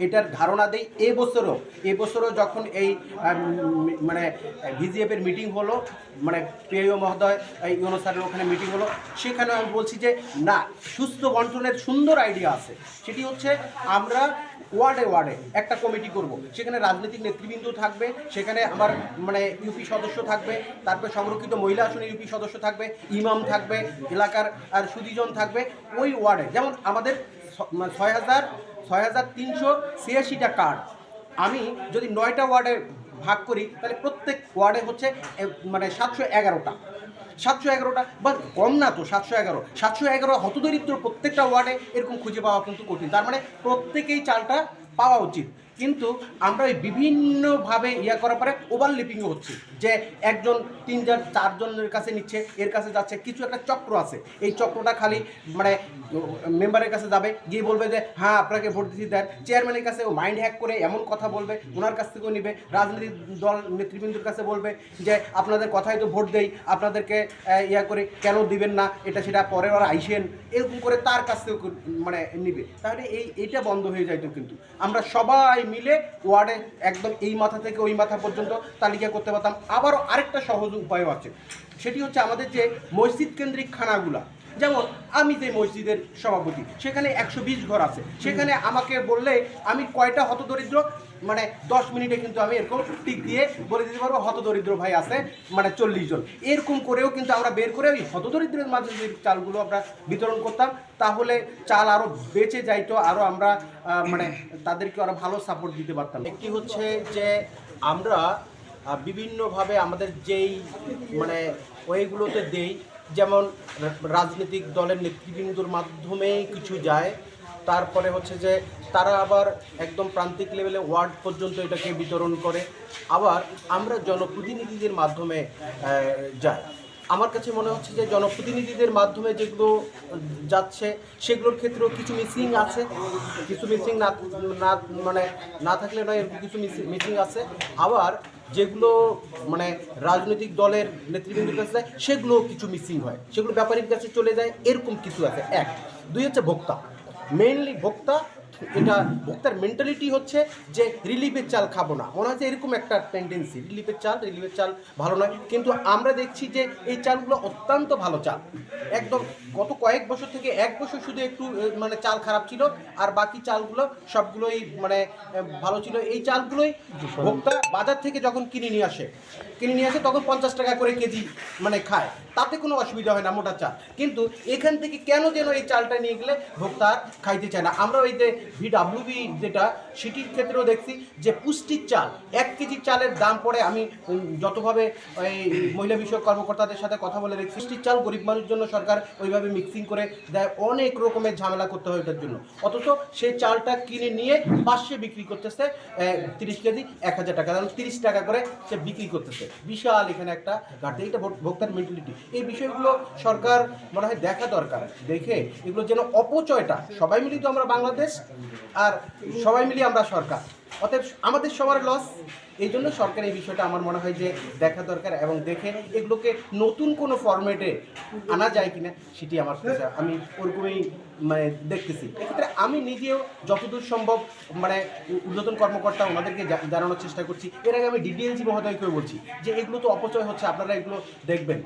এটার ধারণা দেই। এবছরও যখন এই মানে ভিজিএফের মিটিং হলো, মানে প্রিয় মহোদয় ইউনূস স্যারের ওখানে মিটিং হলো, সেখানে আমি বলছি যে না, সুস্থ বন্টনের সুন্দর আইডিয়া আছে। সেটি হচ্ছে আমরা ওয়ার্ডে ওয়ার্ডে একটা কমিটি করব, সেখানে রাজনৈতিক নেতৃবৃন্দ থাকবে, সেখানে আমার মানে ইউপি সদস্য থাকবে, তারপরে সংরক্ষিত মহিলা আসনে ইউপি সদস্য থাকবে, ইমাম থাকবে, এলাকার আর সুদীজন থাকবে। ওই ওয়ার্ডে যেমন আমাদের 6,386টা কার্ড, আমি যদি 9টা ওয়ার্ডে ভাগ করি তাহলে প্রত্যেক ওয়ার্ডে হচ্ছে মানে 711টা 711টা বা কম না তো, 711 হতদরিদ্র প্রত্যেকটা ওয়ার্ডে এরকম খুঁজে পাওয়া কিন্তু কঠিন। তার মানে প্রত্যেকেই চালটা পাওয়া উচিত। কিন্তু আমরা ওই বিভিন্নভাবে করার পরে ওভারলিপিংও হচ্ছে, যে একজন 3জন 4জনের কাছে নিচ্ছে, এর কাছে যাচ্ছে, কিছু একটা চক্র আছে। এই চক্রটা খালি মানে মেম্বারের কাছে যাবে, গিয়ে বলবে যে হ্যাঁ আপনাকে ভোট দিতে দেন, চেয়ারম্যানের কাছে ও মাইন্ড হ্যাক করে এমন কথা বলবে, ওনার কাছ থেকেও নিবে, রাজনৈতিক দল নেতৃবৃন্দর কাছে বলবে যে আপনাদের কথাই তো ভোট দেই, আপনাদেরকে করে কেন দিবেন না, এটা সেটা পরের বার আইসেন, এরকম করে তার কাছ থেকেও মানে নিবে। তাহলে এইটা বন্ধ হয়ে যাইতো। কিন্তু আমরা সবাই মিলে ওয়ার্ডে একদম এই মাথা থেকে ওই মাথা পর্যন্ত তালিকা করতে পারতাম। আবারও আরেকটা সহজ উপায়ও আছে, সেটি হচ্ছে আমাদের যে মসজিদ কেন্দ্রিক খানাগুলা, যেমন আমি যে মসজিদের সভাপতি, সেখানে 120 ঘর আছে, সেখানে আমাকে বললে আমি কয়টা হতদরিদ্র মানে 10 মিনিটে কিন্তু আমি এরকম টিক দিয়ে বলে দিতে পারবো হতদরিদ্র ভাই আছে মানে 40 জন। এরকম করেও কিন্তু আমরা বের করে ওই হতদরিদ্রের মাঝে যে চালগুলো আমরা বিতরণ করতাম, তাহলে চাল আরও বেঁচে যাইতো, আরও আমরা মানে তাদেরকে আরও ভালো সাপোর্ট দিতে পারতাম। একটি হচ্ছে যে আমরা বিভিন্নভাবে আমাদের যেই মানে ওয়েগুলোতে দেই, যেমন রাজনৈতিক দলের নেতৃবৃন্দর মাধ্যমে কিছু যায়, তারপরে হচ্ছে যে তারা আবার একদম প্রান্তিক লেভেলে ওয়ার্ড পর্যন্ত এটাকে বিতরণ করে, আবার আমরা জনপ্রতিনিধিদের মাধ্যমে যাই। আমার কাছে মনে হচ্ছে যে জনপ্রতিনিধিদের মাধ্যমে যেগুলো যাচ্ছে সেগুলোর ক্ষেত্রেও কিছু মিসিং আছে, কিছু মিসিং না মানে না থাকলে নয়, এরকম কিছু মিসিং আছে। আবার যেগুলো মানে রাজনৈতিক দলের নেতৃবৃন্দের কাছে যায় সেগুলোও কিছু মিসিং হয়, সেগুলো ব্যাপারীর কাছে চলে যায়, এরকম কিছু আছে। 1 2 হচ্ছে ভোক্তা, মেইনলি ভোক্তা। এটা ভোক্তার মেন্টালিটি হচ্ছে যে রিলিফের চাল খাবো না, মনে হচ্ছে এরকম একটা টেন্ডেন্সি, রিলিফের চাল ভালো নয়। কিন্তু আমরা দেখছি যে এই চালগুলো অত্যন্ত ভালো চাল, একদম গত কয়েক বছর থেকে 1 বছর শুধু একটু মানে চাল খারাপ ছিল, আর বাকি চালগুলো সবগুলোই মানে ভালো ছিল। এই চালগুলোই ভোক্তা বাজার থেকে যখন কিনে নিয়ে আসে তখন 50 টাকা করে কেজি মানে খায়, তাতে কোনো অসুবিধা হয় না, মোটা চাল। কিন্তু এখান থেকে কেন যেন এই চালটা নিয়ে গেলে ভোক্তা খাইতে চায় না। আমরা ওই যে VWB যেটা, সেটির ক্ষেত্রেও দেখছি যে পুষ্টির চাল, 1 কেজি চালের দাম পড়ে, আমি যতভাবে ওই মহিলা বিষয়ক কর্মকর্তাদের সাথে কথা বলে দেখছি, পুষ্টির চাল গরিব মানুষের জন্য সরকার ওইভাবে মিক্সিং করে দেয়, অনেক রকমের ঝামেলা করতে হয় ওটার জন্য। অথচ সেই চালটা কিনে নিয়ে 500 বিক্রি করতেছে, 30 কেজি 1000 টাকা, 30 টাকা করে সে বিক্রি করতেছে। বিশাল এখানে একটা ঘাটতি, এটা ভোক্তার মেন্টালিটি। এই বিষয়গুলো সরকার মনে হয় দেখা দরকার, দেখে এগুলো যেন অপচয়টা, সবাই মিলিয়ে তো আমরা বাংলাদেশ, আর সবাই মিলিয়ে আমরা সরকার, অতএব আমাদের সবার লস। এই জন্য সরকার এই বিষয়টা আমার মনে হয় যে দেখা দরকার, এবং দেখে এগুলোকে নতুন কোনো ফরম্যাটে আনা যায় কিনা সেটি আমার কাছে, আমি ওরকমই মানে দেখতেছি। এক্ষেত্রে আমি নিজেও যতদূর সম্ভব মানে ঊর্ধ্বতন কর্মকর্তা ওনাদেরকে জানানোর চেষ্টা করছি। এর আগে আমি DDLG মহোদয়কেও বলছি যে এগুলো তো অপচয় হচ্ছে, আপনারা এগুলো দেখবেন।